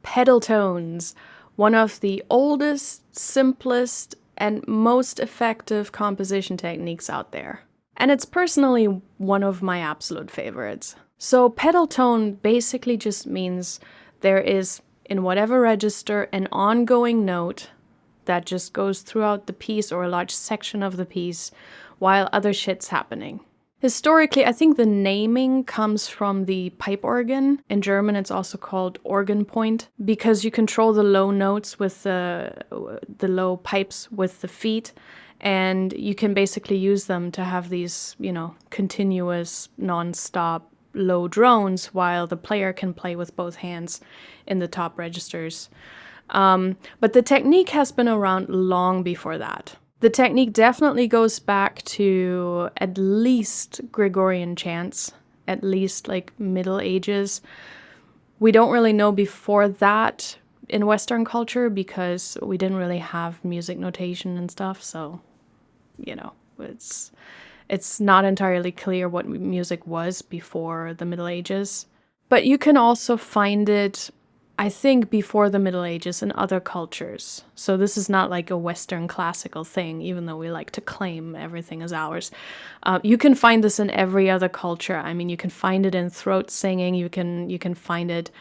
pedal tones, one of the oldest, simplest, and most effective composition techniques out there. And it's personally one of my absolute favorites. So pedal tone basically just means there is, in whatever register, an ongoing note that just goes throughout the piece or a large section of the piece while other shit's happening. Historically, I think the naming comes from the pipe organ. In German, it's also called organ point, because you control the low notes with the low pipes with the feet, and you can basically use them to have these, continuous, non-stop low drones while the player can play with both hands in the top registers. But the technique has been around long before that. The technique definitely goes back to at least Gregorian chants, at least like Middle Ages. We don't really know before that in Western culture because we didn't really have music notation and stuff. So, it's not entirely clear what music was before the Middle Ages. But you can also find it, I think, before the Middle Ages in other cultures. So this is not like a Western classical thing, even though we like to claim everything as ours. You can find this in every other culture. I mean, you can find it in throat singing. You can find it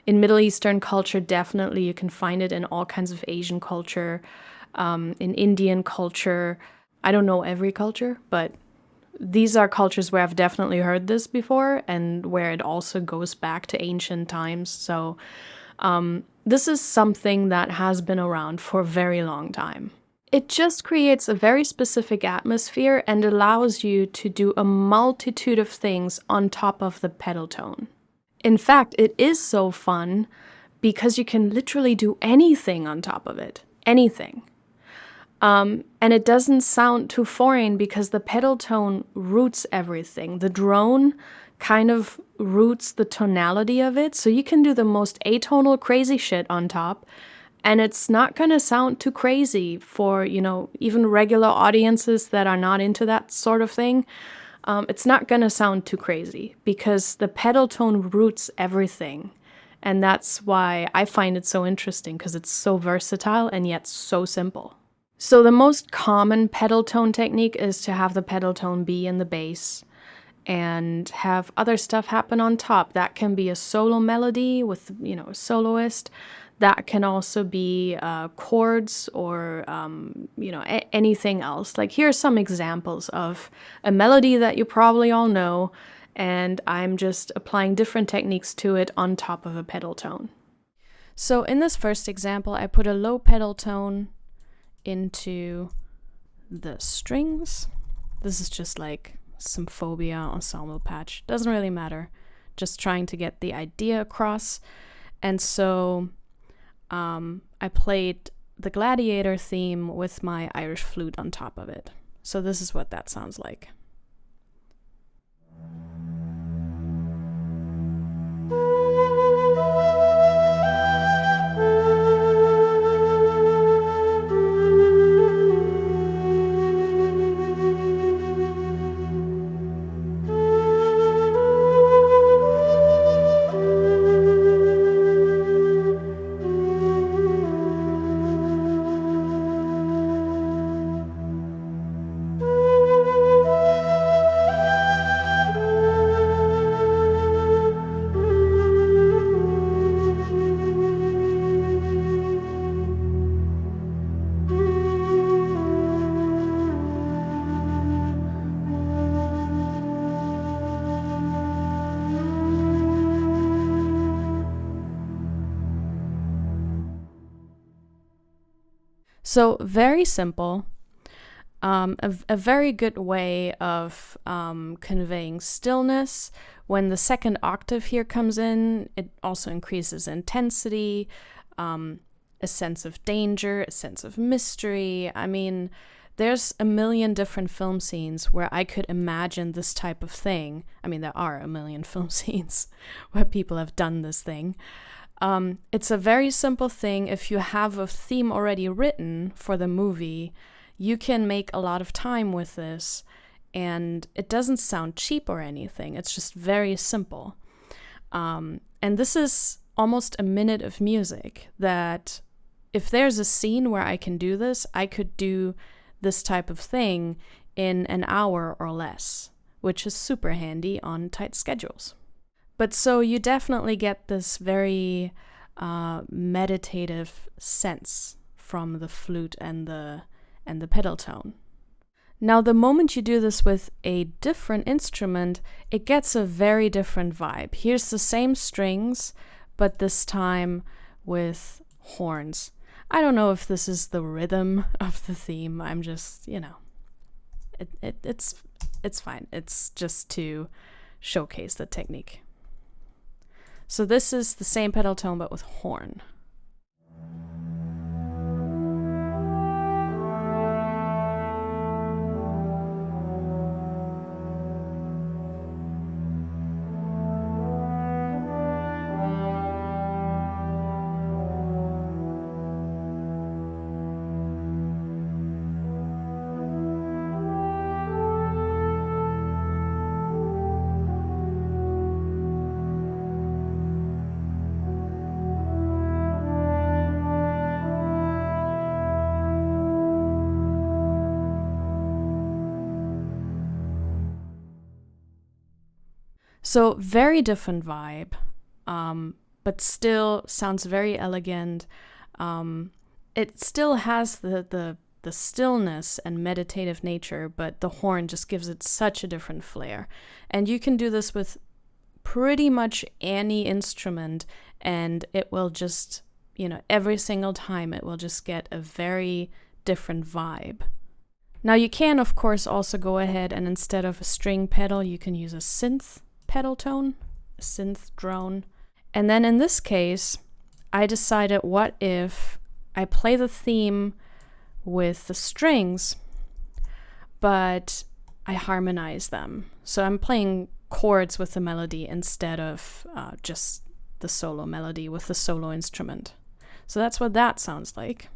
in Middle Eastern culture, definitely. You can find it in all kinds of Asian culture, in Indian culture. I don't know every culture, but these are cultures where I've definitely heard this before and where it also goes back to ancient times. So this is something that has been around for a very long time. It just creates a very specific atmosphere and allows you to do a multitude of things on top of the pedal tone. In fact, it is so fun because you can literally do anything on top of it. Anything. And it doesn't sound too foreign because the pedal tone roots everything. The drone kind of roots the tonality of it, so you can do the most atonal crazy shit on top, and it's not gonna sound too crazy for, even regular audiences that are not into that sort of thing. It's not gonna sound too crazy because the pedal tone roots everything, and that's why I find it so interesting, because it's so versatile and yet so simple. So the most common pedal tone technique is to have the pedal tone be in the bass and have other stuff happen on top. That can be a solo melody with, a soloist. That can also be chords or, anything else. Like, here are some examples of a melody that you probably all know, and I'm just applying different techniques to it on top of a pedal tone. So in this first example, I put a low pedal tone into the strings. This is just like Symphonia ensemble patch. Doesn't really matter. Just trying to get the idea across. And so I played the Gladiator theme with my Irish flute on top of it. So this is what that sounds like. So very simple, a very good way of conveying stillness. When the second octave here comes in, it also increases intensity, a sense of danger, a sense of mystery. I mean, there's a million different film scenes where I could imagine this type of thing. I mean, there are a million film scenes where people have done this thing. It's a very simple thing. If you have a theme already written for the movie, you can make a lot of time with this, and it doesn't sound cheap or anything. It's just very simple. And this is almost a minute of music that if there's a scene where I can do this, I could do this type of thing in an hour or less, which is super handy on tight schedules. But so you definitely get this very meditative sense from the flute and the pedal tone. Now, the moment you do this with a different instrument, it gets a very different vibe. Here's the same strings, but this time with horns. I don't know if this is the rhythm of the theme. I'm just, it's fine. It's just to showcase the technique. So this is the same pedal tone, but with horn. So very different vibe, but still sounds very elegant. It still has the stillness and meditative nature, but the horn just gives it such a different flair. And you can do this with pretty much any instrument, and it will just, every single time it will just get a very different vibe. Now you can, of course, also go ahead and instead of a string pedal, you can use a synth pedal tone, a synth drone. And then in this case, I decided, what if I play the theme with the strings, but I harmonize them. So I'm playing chords with the melody instead of just the solo melody with the solo instrument. So that's what that sounds like.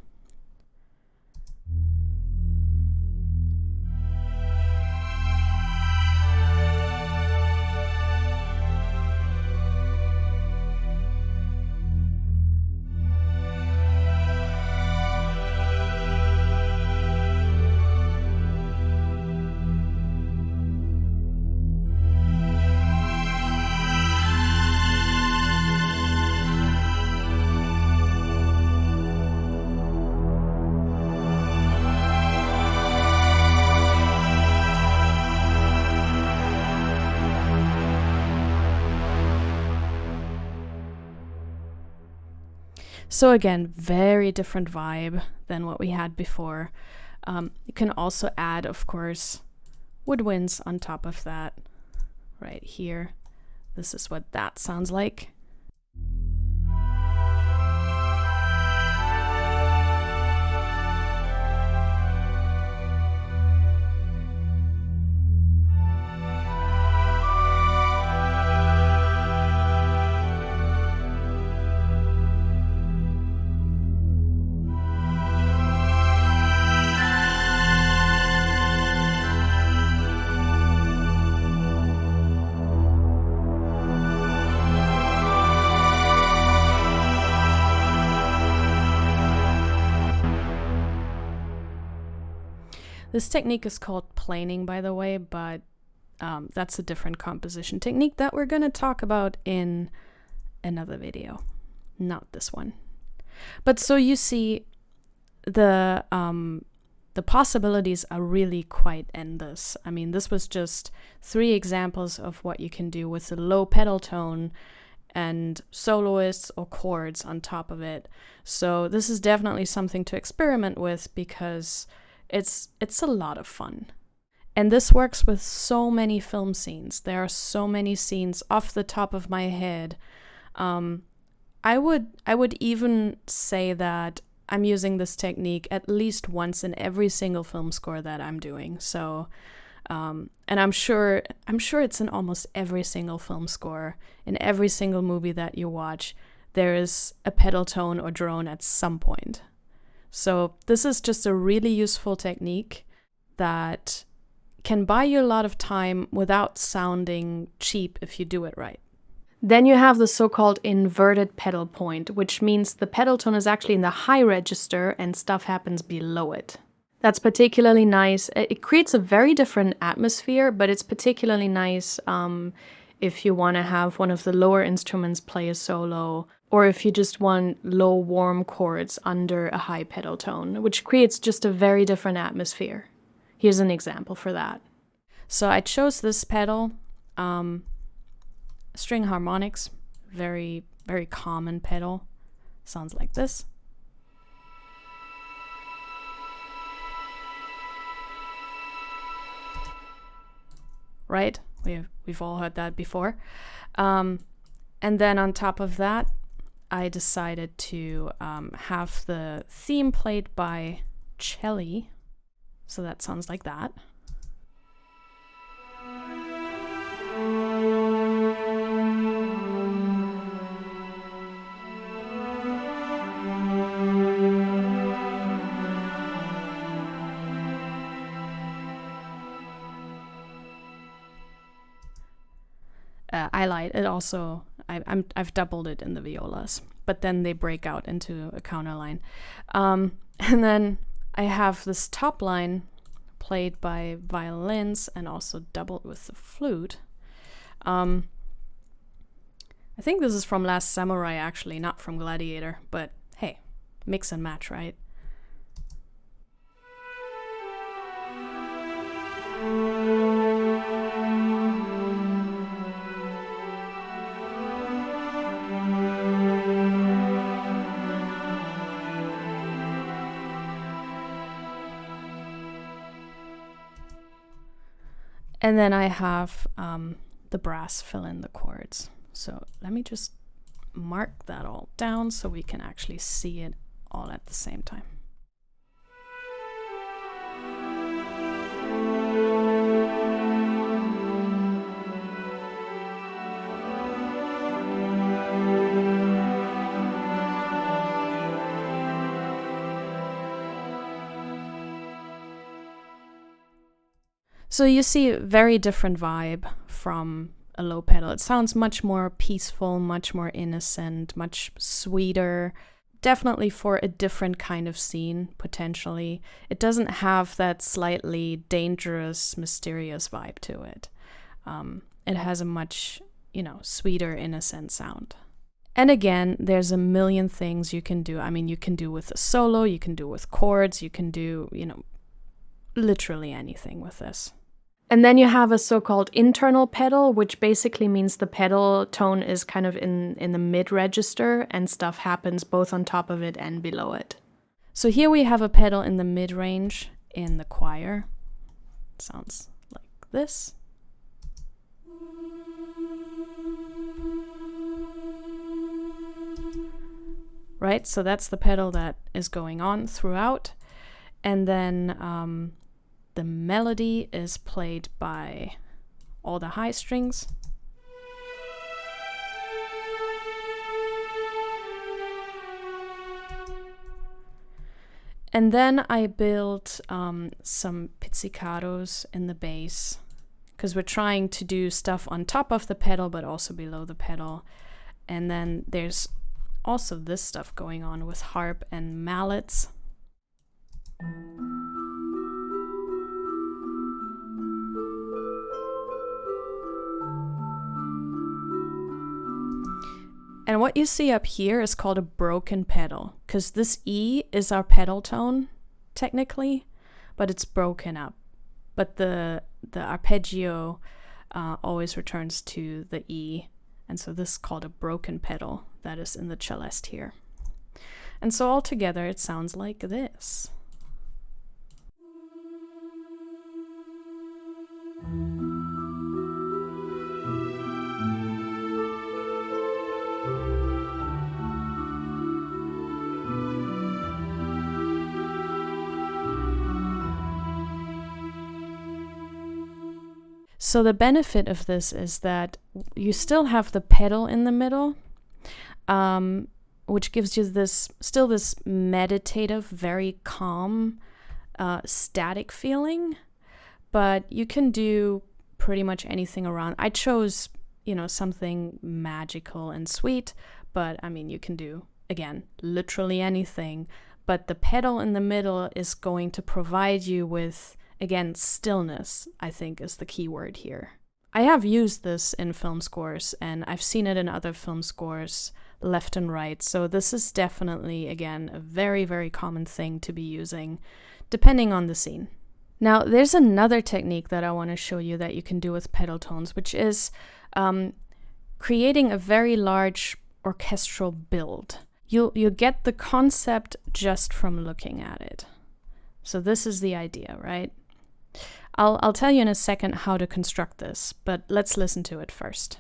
So again, very different vibe than what we had before. You can also add, of course, woodwinds on top of that right here. This is what that sounds like. This technique is called planing, by the way, but that's a different composition technique that we're going to talk about in another video, not this one. But so you see, the possibilities are really quite endless. I mean, this was just 3 examples of what you can do with a low pedal tone and soloists or chords on top of it. So this is definitely something to experiment with because it's a lot of fun. And this works with so many film scenes. There are so many scenes off the top of my head. I would even say that I'm using this technique at least once in every single film score that I'm doing. So, and I'm sure it's in almost every single film score. In every single movie that you watch, there is a pedal tone or drone at some point. So this is just a really useful technique that can buy you a lot of time without sounding cheap if you do it right. Then you have the so-called inverted pedal point, which means the pedal tone is actually in the high register and stuff happens below it. That's particularly nice. It creates a very different atmosphere, but it's particularly nice if you want to have one of the lower instruments play a solo, or if you just want low warm chords under a high pedal tone, which creates just a very different atmosphere. Here's an example for that. So I chose this pedal, string harmonics, very, very common pedal. Sounds like this. Right? We've all heard that before. And then on top of that, I decided to have the theme played by cello. So that sounds like that. I light it also. I've doubled it in the violas, but then they break out into a counterline. And then I have this top line played by violins and also doubled with the flute. I think this is from Last Samurai, actually, not from Gladiator, but hey, mix and match, right? And then I have the brass fill in the chords. So let me just mark that all down so we can actually see it all at the same time. So you see a very different vibe from a low pedal. It sounds much more peaceful, much more innocent, much sweeter. Definitely for a different kind of scene, potentially. It doesn't have that slightly dangerous, mysterious vibe to it. It has a much, sweeter, innocent sound. And again, there's a million things you can do. I mean, you can do with a solo, you can do with chords, you can do, literally anything with this. And then you have a so-called internal pedal, which basically means the pedal tone is kind of in the mid register and stuff happens both on top of it and below it. So here we have a pedal in the mid range in the choir. It sounds like this. Right, so that's the pedal that is going on throughout. And then the melody is played by all the high strings. And then I built some pizzicatos in the bass because we're trying to do stuff on top of the pedal but also below the pedal. And then there's also this stuff going on with harp and mallets. And what you see up here is called a broken pedal, because this E is our pedal tone, technically, but it's broken up. But the arpeggio always returns to the E, and so this is called a broken pedal that is in the celeste here. And so altogether it sounds like this. So the benefit of this is that you still have the pedal in the middle, which gives you this meditative, very calm, static feeling. But you can do pretty much anything around. I chose you know, something magical and sweet, but I mean, you can do, again, literally anything, but the pedal in the middle is going to provide you with, again, stillness, I think is the key word here. I have used this in film scores, and I've seen it in other film scores left and right, so this is definitely, again, a very, very common thing to be using, depending on the scene. Now, there's another technique that I want to show you that you can do with pedal tones, which is creating a very large orchestral build. You'll get the concept just from looking at it. So this is the idea, right? I'll tell you in a second how to construct this, but let's listen to it first.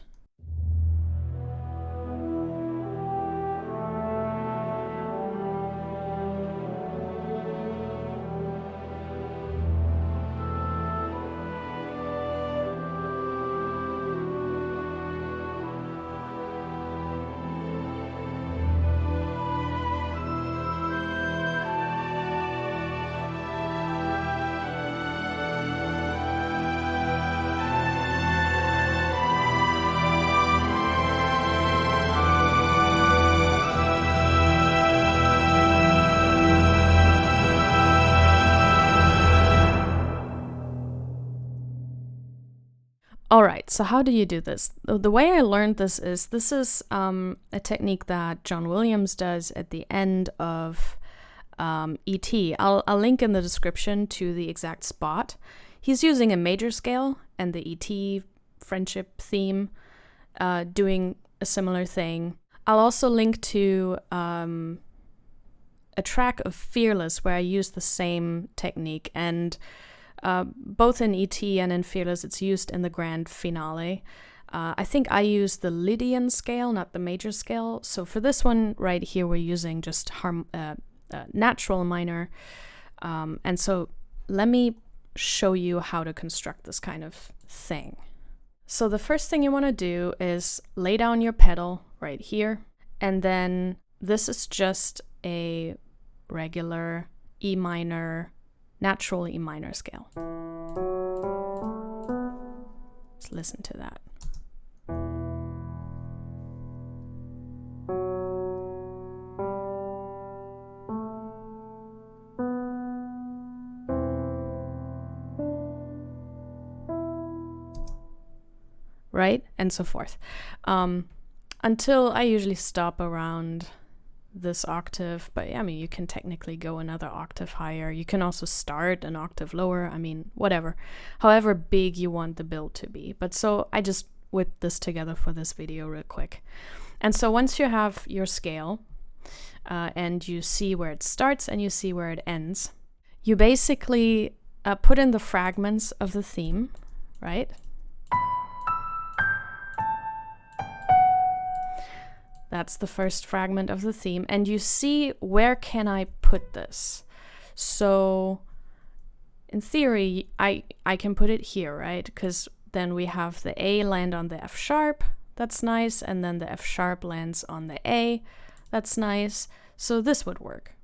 All right, so how do you do this? The way I learned this is a technique that John Williams does at the end of E.T. I'll link in the description to the exact spot. He's using a major scale and the E.T. friendship theme, doing a similar thing. I'll also link to a track of Fearless where I use the same technique, and both in E.T. and in Fearless, it's used in the grand finale. I think I use the Lydian scale, not the major scale. So for this one right here, we're using just natural minor. And so let me show you how to construct this kind of thing. So the first thing you want to do is lay down your pedal right here. And then this is just a regular E minor, natural E minor scale. Let's listen to that. Right? And so forth. Until I usually stop around this octave, but I mean, you can technically go another octave higher. You can also start an octave lower. I mean, whatever, however big you want the build to be. But so I just whipped this together for this video real quick. And so once you have your scale and you see where it starts and you see where it ends, you basically put in the fragments of the theme, right? That's the first fragment of the theme. And you see, where can I put this? So in theory, I can put it here, right? Because then we have the A land on the F sharp. That's nice. And then the F sharp lands on the A. That's nice. So this would work.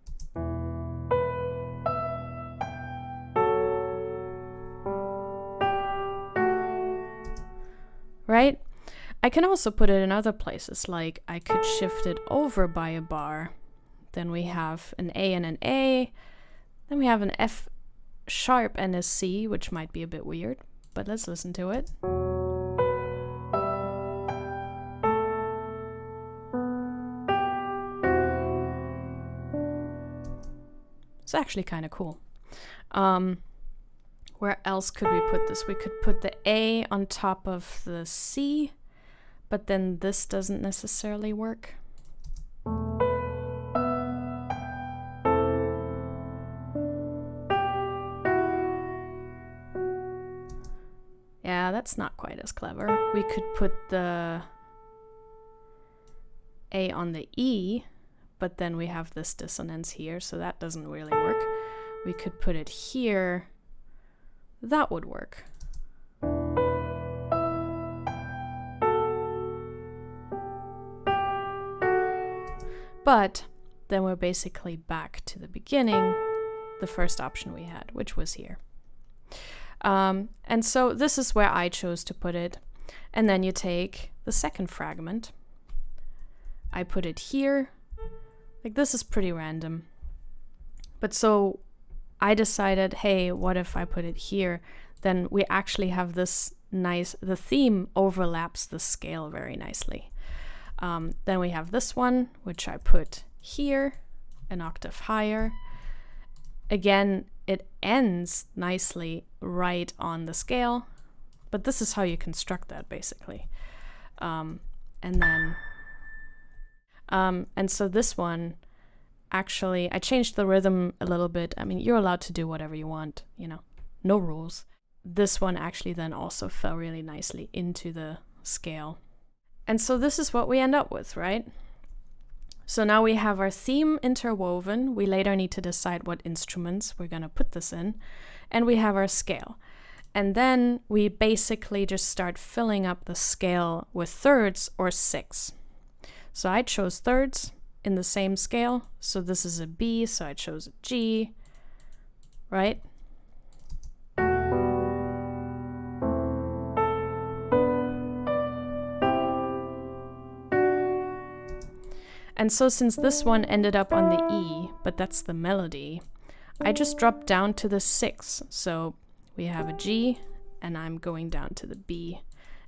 Right? I can also put it in other places, like I could shift it over by a bar. Then we have an A and an A. Then we have an F sharp and a C, which might be a bit weird, but let's listen to it. It's actually kind of cool. Where else could we put this? We could put the A on top of the C, but then this doesn't necessarily work. Yeah, that's not quite as clever. We could put the A on the E, but then we have this dissonance here, so that doesn't really work. We could put it here. That would work. But then we're basically back to the beginning, the first option we had, which was here. And so this is where I chose to put it. And then you take the second fragment. I put it here. Like, this is pretty random. But so I decided, hey, what if I put it here? Then we actually have this nice, the theme overlaps the scale very nicely. Then we have this one, which I put here, an octave higher. Again, it ends nicely right on the scale, but this is how you construct that basically. And so this one, actually, I changed the rhythm a little bit. I mean, you're allowed to do whatever you want, you know, no rules. This one actually then also fell really nicely into the scale. And so this is what we end up with, right? So now we have our theme interwoven. We later need to decide what instruments we're going to put this in. And we have our scale. And then we basically just start filling up the scale with thirds or sixths. So I chose thirds in the same scale. So this is a B, so I chose a G, right? And so since this one ended up on the E, but that's the melody, I just dropped down to the sixth. So we have a G, and I'm going down to the B.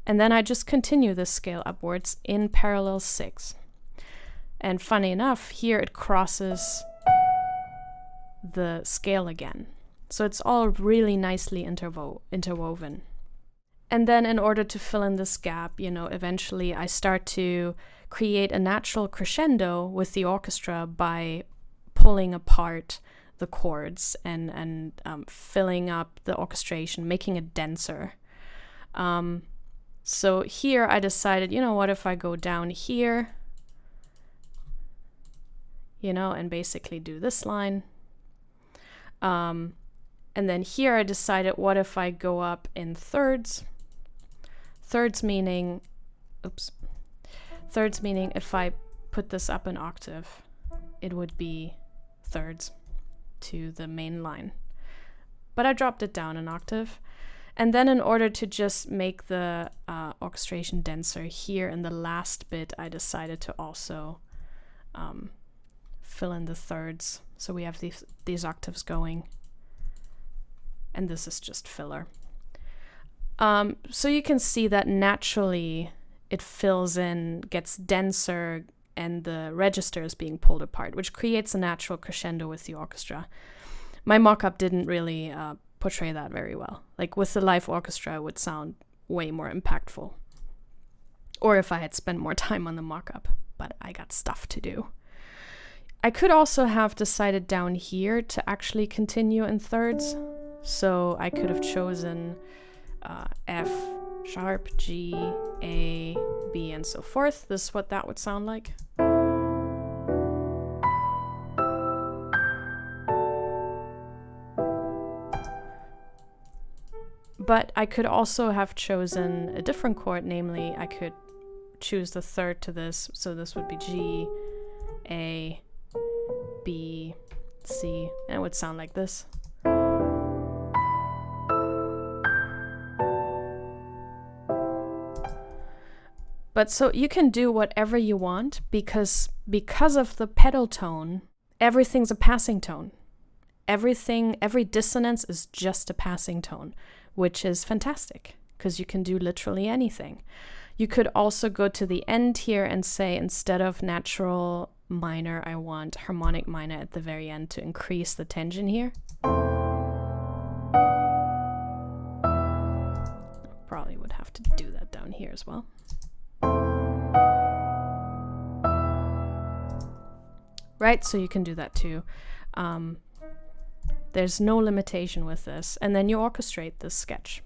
And then I just continue this scale upwards in parallel sixths. And funny enough, here it crosses the scale again. So it's all really nicely interwoven. And then in order to fill in this gap, you know, eventually I start to create a natural crescendo with the orchestra by pulling apart the chords and filling up the orchestration, making it denser. So here I decided, you know, what if I go down here, you know, and basically do this line. And then here I decided, what if I go up in thirds? Thirds meaning if I put this up an octave, it would be thirds to the main line. But I dropped it down an octave. And then in order to just make the orchestration denser here in the last bit, I decided to also fill in the thirds. So we have these octaves going. And this is just filler. So you can see that naturally it fills in, gets denser, and the register is being pulled apart, which creates a natural crescendo with the orchestra. My mock-up didn't really portray that very well. Like with the live orchestra, it would sound way more impactful. Or if I had spent more time on the mock-up, but I got stuff to do. I could also have decided down here to actually continue in thirds. So I could have chosen F sharp, G, A, B, and so forth. This is what that would sound like. But I could also have chosen a different chord, namely I could choose the third to this, so this would be G, A, B, C, and it would sound like this. But so you can do whatever you want because of the pedal tone, everything's a passing tone. Every dissonance is just a passing tone, which is fantastic because you can do literally anything. You could also go to the end here and say, instead of natural minor, I want harmonic minor at the very end to increase the tension here. Probably would have to do that down here as well. Right, so you can do that too. There's no limitation with this. And then you orchestrate this sketch.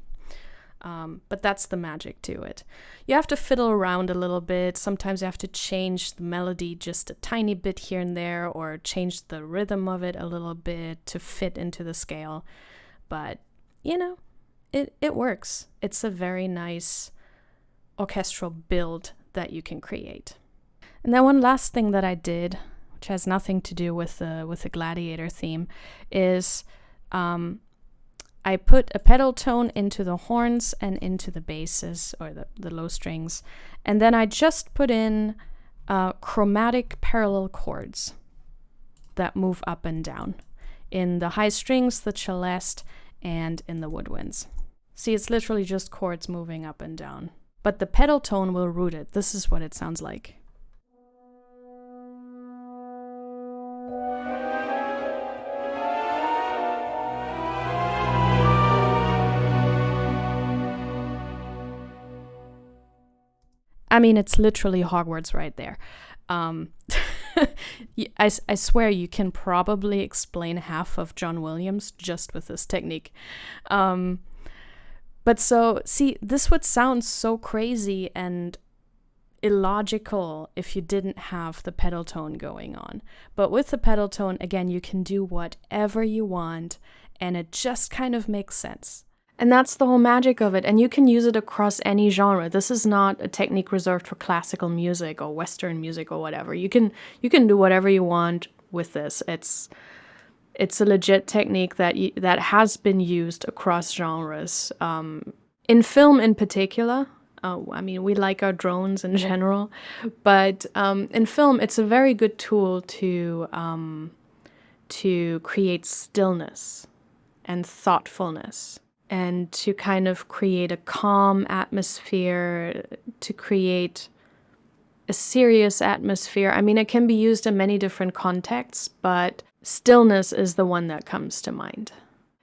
But that's the magic to it. You have to fiddle around a little bit. Sometimes you have to change the melody just a tiny bit here and there, or change the rhythm of it a little bit to fit into the scale. But, you know, it works. It's a very nice orchestral build that you can create. And then one last thing that I did, which has nothing to do with the gladiator theme, is I put a pedal tone into the horns and into the basses, or the low strings, and then I just put in chromatic parallel chords that move up and down in the high strings, the celeste, and in the woodwinds. See, it's literally just chords moving up and down. But the pedal tone will root it. This is what it sounds like. I mean, it's literally Hogwarts right there. I swear you can probably explain half of John Williams just with this technique. But so, see, this would sound so crazy and illogical if you didn't have the pedal tone going on. But with the pedal tone, again, you can do whatever you want, and it just kind of makes sense. And that's the whole magic of it. And you can use it across any genre. This is not a technique reserved for classical music or Western music or whatever. You can do whatever you want with this. It's a legit technique that has been used across genres. In film in particular, I mean, we like our drones in general, but in film, it's a very good tool to create stillness and thoughtfulness, and to kind of create a calm atmosphere, to create a serious atmosphere. I mean, it can be used in many different contexts, but stillness is the one that comes to mind.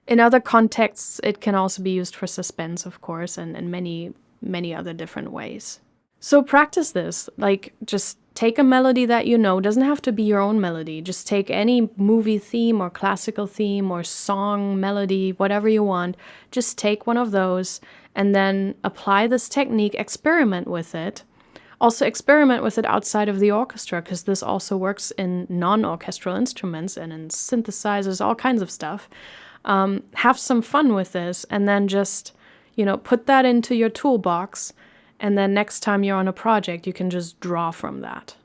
In other contexts, it can also be used for suspense, of course, and in many, many other different ways. So practice this. Like, just take a melody that you know. It doesn't have to be your own melody. Just take any movie theme or classical theme or song melody, whatever you want. Just take one of those and then apply this technique, experiment with it. Also experiment with it outside of the orchestra, because this also works in non-orchestral instruments and in synthesizers, all kinds of stuff. Have some fun with this, and then just, put that into your toolbox, and then next time you're on a project, you can just draw from that.